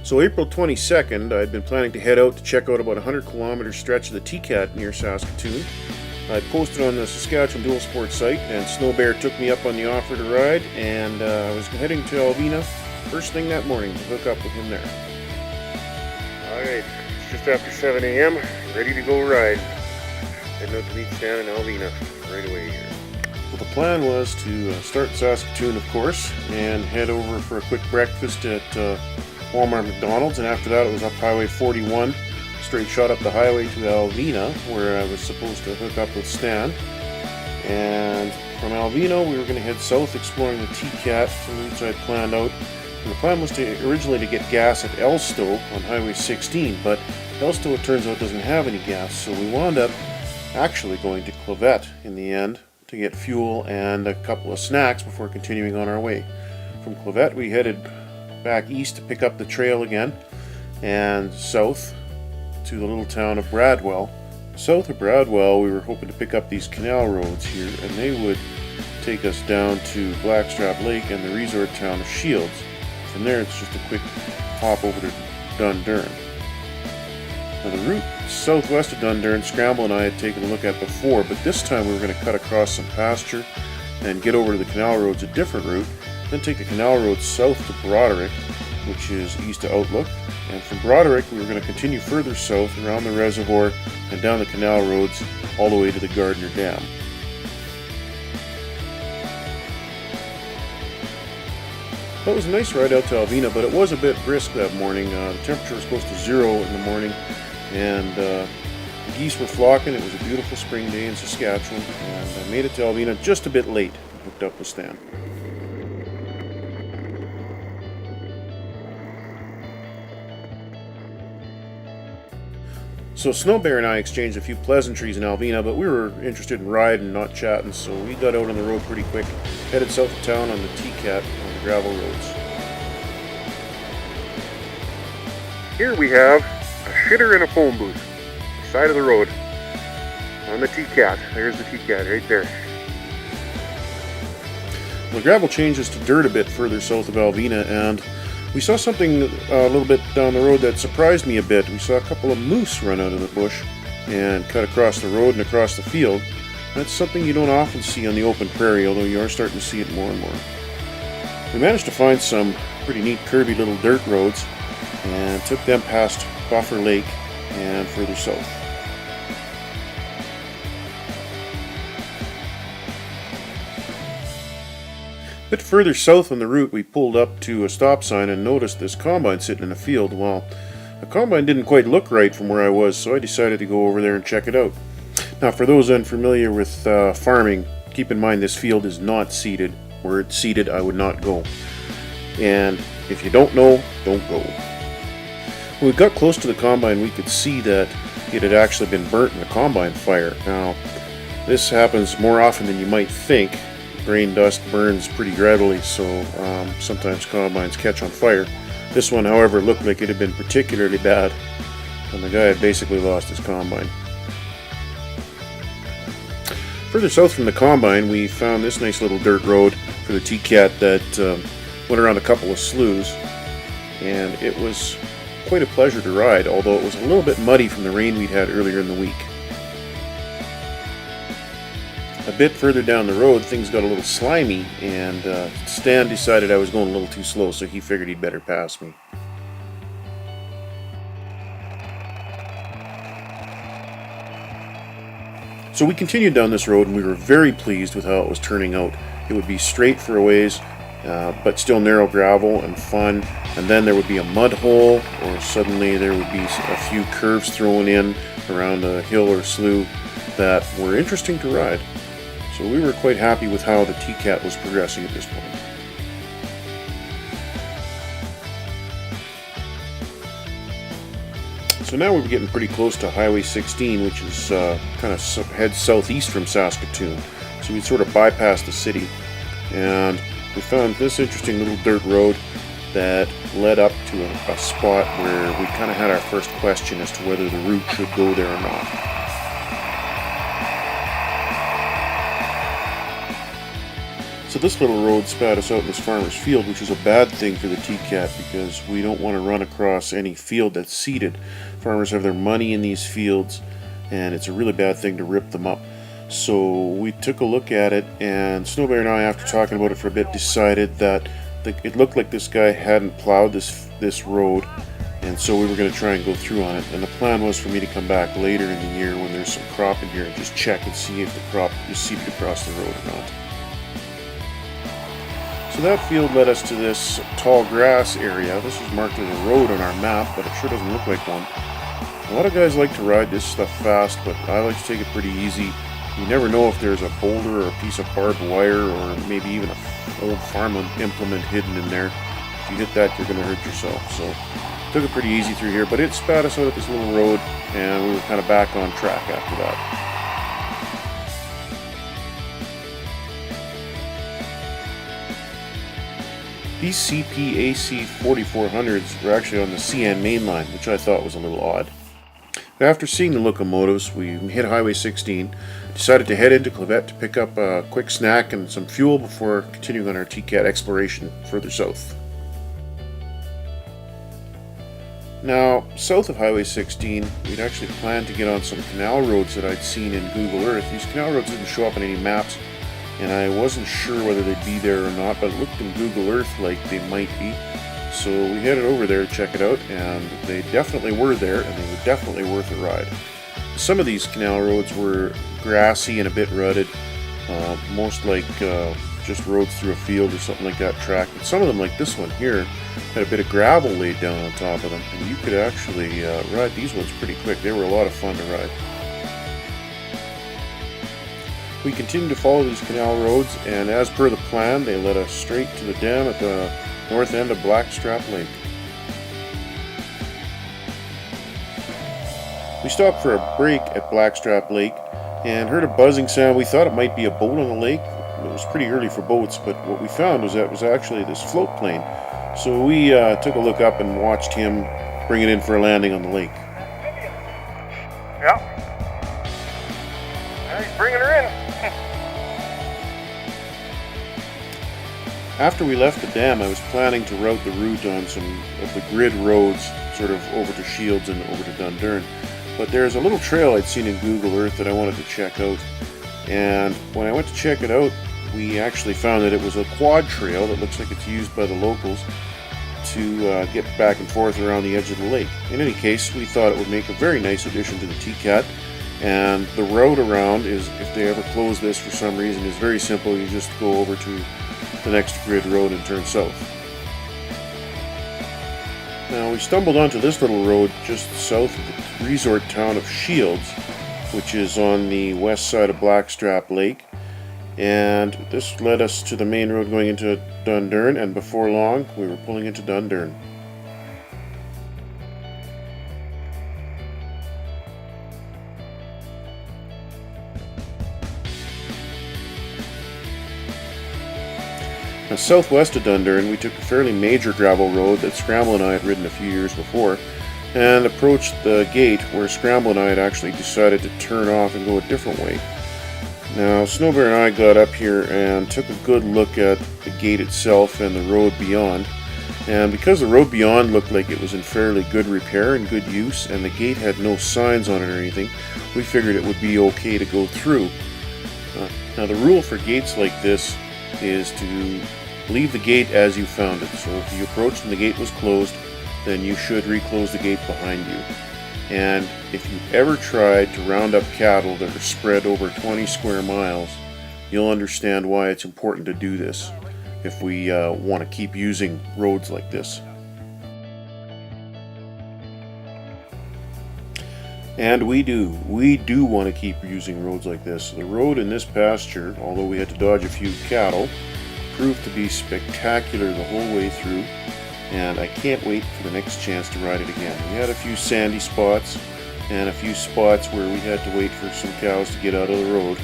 So April 22nd, I'd been planning to head out to check out about a 100-kilometer stretch of the TCAT near Saskatoon. I posted on the Saskatchewan Dual Sport site, and Snow Bear took me up on the offer to ride, and I was heading to Alvina first thing that morning to hook up with him there. Alright, it's just after 7 a.m., ready to go ride. Heading out to meet Stan in Alvina right away here. Well, the plan was to start in Saskatoon, of course, and head over for a quick breakfast at Walmart McDonald's, and after that it was up Highway 41, straight shot up the highway to Alvina, where I was supposed to hook up with Stan. And from Alvina we were going to head south, exploring the TCAT, some routes I'd planned out. And the plan was originally to get gas at Elstow on Highway 16, but Elstow, it turns out, doesn't have any gas, so we wound up actually going to Clavette in the end to get fuel and a couple of snacks before continuing on our way. From Clavette we headed back east to pick up the trail again, and south to the little town of Bradwell. South of Bradwell we were hoping to pick up these canal roads here, and they would take us down to Blackstrap Lake and the resort town of Shields. From there it's just a quick hop over to Dundurn. Now the route southwest of Dundurn, Scramble and I had taken a look at before, but this time we were going to cut across some pasture and get over to the canal roads a different route, then take the canal road south to Broderick, which is east of Outlook, and from Broderick we were going to continue further south around the reservoir and down the canal roads all the way to the Gardner Dam. That was a nice ride out to Alvina, but it was a bit brisk that morning. The temperature was close to 0 in the morning, and the geese were flocking. It was a beautiful spring day in Saskatchewan, and I made it to Alvina just a bit late and hooked up with Stan. So Snow Bear and I exchanged a few pleasantries in Alvina, but we were interested in riding, not chatting, so we got out on the road pretty quick, headed south of town on the TCAT on the gravel roads. Here we have a shitter in a phone booth, the side of the road, on the TCAT. There's the TCAT right there. Well, the gravel changes to dirt a bit further south of Alvina, and we saw something a little bit down the road that surprised me a bit. We saw a couple of moose run out of the bush and cut across the road and across the field. That's something you don't often see on the open prairie, although you are starting to see it more and more. We managed to find some pretty neat curvy little dirt roads and took them past Buffer Lake and further south. A bit further south on the route we pulled up to a stop sign and noticed this combine sitting in a field. Well, the combine didn't quite look right from where I was, so I decided to go over there and check it out. Now, for those unfamiliar with farming, keep in mind this field is not seeded. Were it seeded, I would not go. And if you don't know, don't go. When we got close to the combine, we could see that it had actually been burnt in a combine fire. Now, this happens more often than you might think. Grain dust burns pretty readily, so sometimes combines catch on fire. This one, however, looked like it had been particularly bad, and the guy had basically lost his combine. Further south from the combine, we found this nice little dirt road for the TCAT that went around a couple of sloughs, and it was quite a pleasure to ride, although it was a little bit muddy from the rain we'd had earlier in the week. A bit further down the road, things got a little slimy, and Stan decided I was going a little too slow, so he figured he'd better pass me. So we continued down this road, and we were very pleased with how it was turning out. It would be straight for a ways, but still narrow gravel and fun, and then there would be a mud hole, or suddenly there would be a few curves thrown in around a hill or slough that were interesting to ride. So we were quite happy with how the TCAT was progressing at this point. So now we're getting pretty close to Highway 16, which is kind of heads southeast from Saskatoon. So we sort of bypassed the city, and we found this interesting little dirt road that led up to a spot where we kind of had our first question as to whether the route should go there or not. So this little road spat us out in this farmer's field, which is a bad thing for the TCAT because we don't want to run across any field that's seeded. Farmers have their money in these fields, and it's a really bad thing to rip them up. So we took a look at it, and Snow Bear and I, after talking about it for a bit, decided that it looked like this guy hadn't plowed this road, and so we were going to try and go through on it. And the plan was for me to come back later in the year when there's some crop in here and just check and see if the crop is seeded across the road or not. So that field led us to this tall grass area. This is marked as a road on our map, but it sure doesn't look like one. A lot of guys like to ride this stuff fast, but I like to take it pretty easy. You never know if there's a boulder or a piece of barbed wire or maybe even an old farm implement hidden in there. If you hit that, you're going to hurt yourself. So took it pretty easy through here, but it spat us out at this little road, and we were kind of back on track after that. These CPAC 4400s were actually on the CN main line, which I thought was a little odd. But after seeing the locomotives, we hit Highway 16, decided to head into Clavette to pick up a quick snack and some fuel before continuing on our TCAT exploration further south. Now, south of Highway 16, we'd actually planned to get on some canal roads that I'd seen in Google Earth. These canal roads didn't show up on any maps, and I wasn't sure whether they'd be there or not, but it looked in Google Earth like they might be. So we headed over there to check it out, and they definitely were there, and they were definitely worth a ride. Some of these canal roads were grassy and a bit rutted, most like just roads through a field or something like that track. But some of them, like this one here, had a bit of gravel laid down on top of them, and you could actually ride these ones pretty quick. They were a lot of fun to ride. We continued to follow these canal roads, and as per the plan, they led us straight to the dam at the north end of Blackstrap Lake. We stopped for a break at Blackstrap Lake and heard a buzzing sound. We thought it might be a boat on the lake. It was pretty early for boats, but what we found was that it was actually this float plane. So we took a look up and watched him bring it in for a landing on the lake. Yeah. He's bringing her in. After we left the dam, I was planning to route the route on some of the grid roads, sort of over to Shields and over to Dundurn. But there's a little trail I'd seen in Google Earth that I wanted to check out. And when I went to check it out, we actually found that it was a quad trail that looks like it's used by the locals to get back and forth around the edge of the lake. In any case, we thought it would make a very nice addition to the TCAT. And the road around is, if they ever close this for some reason, is very simple. You just go over to the next grid road and turn south. Now we stumbled onto this little road just south of the resort town of Shields, which is on the west side of Blackstrap Lake, and this led us to the main road going into Dundurn, and before long we were pulling into Dundurn. Now, southwest of Dundurn, we took a fairly major gravel road that Scramble and I had ridden a few years before, and approached the gate where Scramble and I had actually decided to turn off and go a different way. Now, Snow Bear and I got up here and took a good look at the gate itself and the road beyond, and because the road beyond looked like it was in fairly good repair and good use, and the gate had no signs on it or anything, we figured it would be okay to go through. Now, the rule for gates like this is to leave the gate as you found it. So if you approached and the gate was closed, then you should reclose the gate behind you. And if you've ever tried to round up cattle that are spread over 20 square miles, you'll understand why it's important to do this if we want to keep using roads like this. And we do want to keep using roads like this. The road in this pasture, although we had to dodge a few cattle, proved to be spectacular the whole way through, and I can't wait for the next chance to ride it again. We had a few sandy spots and a few spots where we had to wait for some cows to get out of the road,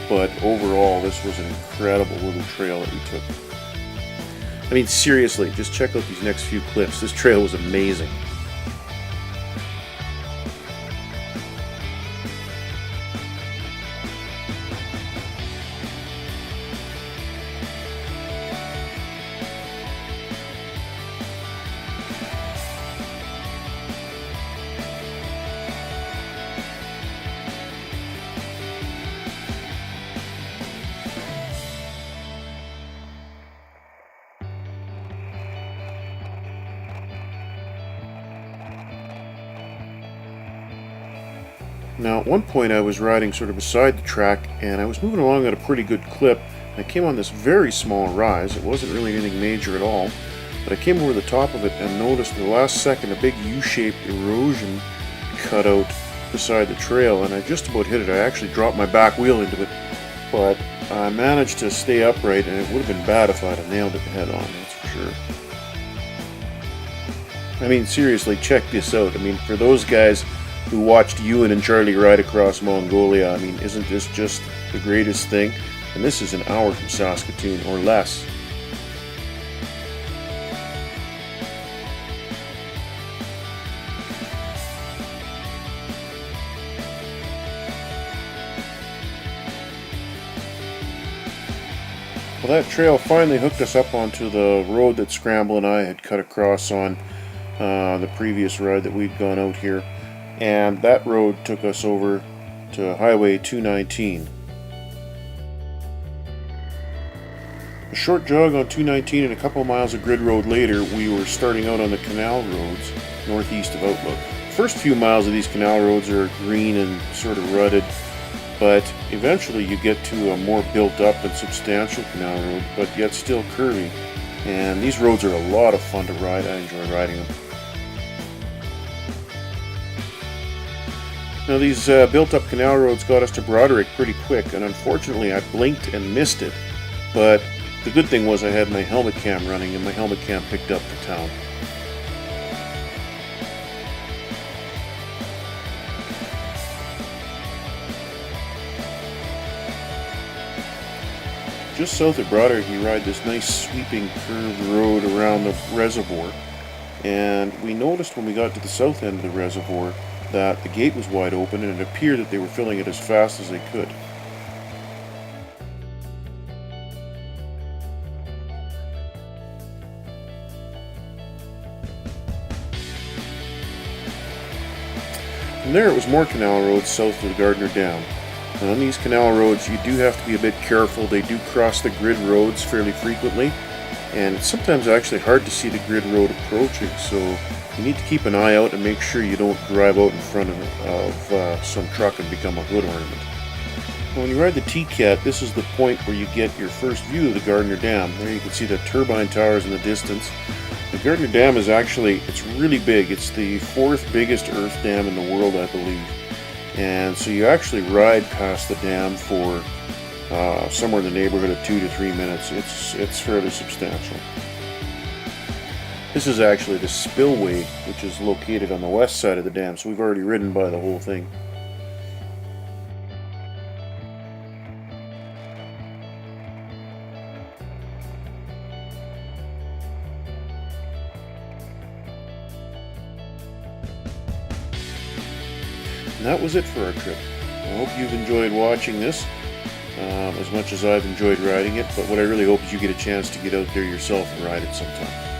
but overall this was an incredible little trail that we took. I mean, seriously, just check out these next few clips. This trail was amazing. Now, at one point I was riding sort of beside the track, and I was moving along at a pretty good clip. I came on this very small rise. It wasn't really anything major at all, but I came over the top of it and noticed in the last second a big U-shaped erosion cut out beside the trail, and I just about hit it. I actually dropped my back wheel into it, but I managed to stay upright, and it would have been bad if I'd have nailed it head on, that's for sure. I mean, seriously, check this out. I mean, for those guys who watched Ewan and Charlie ride across Mongolia, I mean, isn't this just the greatest thing? And this is an hour from Saskatoon, or less. Well, that trail finally hooked us up onto the road that Scramble and I had cut across on the previous ride that we'd gone out here, and that road took us over to Highway 219. A short jog on 219 and a couple miles of grid road later, we were starting out on the canal roads northeast of Outlook. The first few miles of these canal roads are green and sort of rutted, but eventually you get to a more built up and substantial canal road, but yet still curvy. And these roads are a lot of fun to ride. I enjoy riding them. Now, these built up canal roads got us to Broderick pretty quick, and unfortunately I blinked and missed it. But the good thing was I had my helmet cam running, and my helmet cam picked up the town. Just south of Broderick, you ride this nice sweeping curved road around the reservoir, and we noticed when we got to the south end of the reservoir that the gate was wide open, and it appeared that they were filling it as fast as they could. From there it was more canal roads south of the Gardner Dam. And on these canal roads you do have to be a bit careful. They do cross the grid roads fairly frequently, and it's sometimes actually hard to see the grid road approaching, so you need to keep an eye out and make sure you don't drive out in front of some truck and become a hood ornament. When you ride the TCAT, this is the point where you get your first view of the Gardner Dam. There you can see the turbine towers in the distance. The Gardner Dam is actually, it's really big. It's the fourth biggest earth dam in the world, I believe. And so you actually ride past the dam for somewhere in the neighborhood of 2 to 3 minutes. It's fairly substantial. This is actually the spillway, which is located on the west side of the dam, so we've already ridden by the whole thing. And that was it for our trip. I hope you've enjoyed watching this as much as I've enjoyed riding it, but what I really hope is you get a chance to get out there yourself and ride it sometime.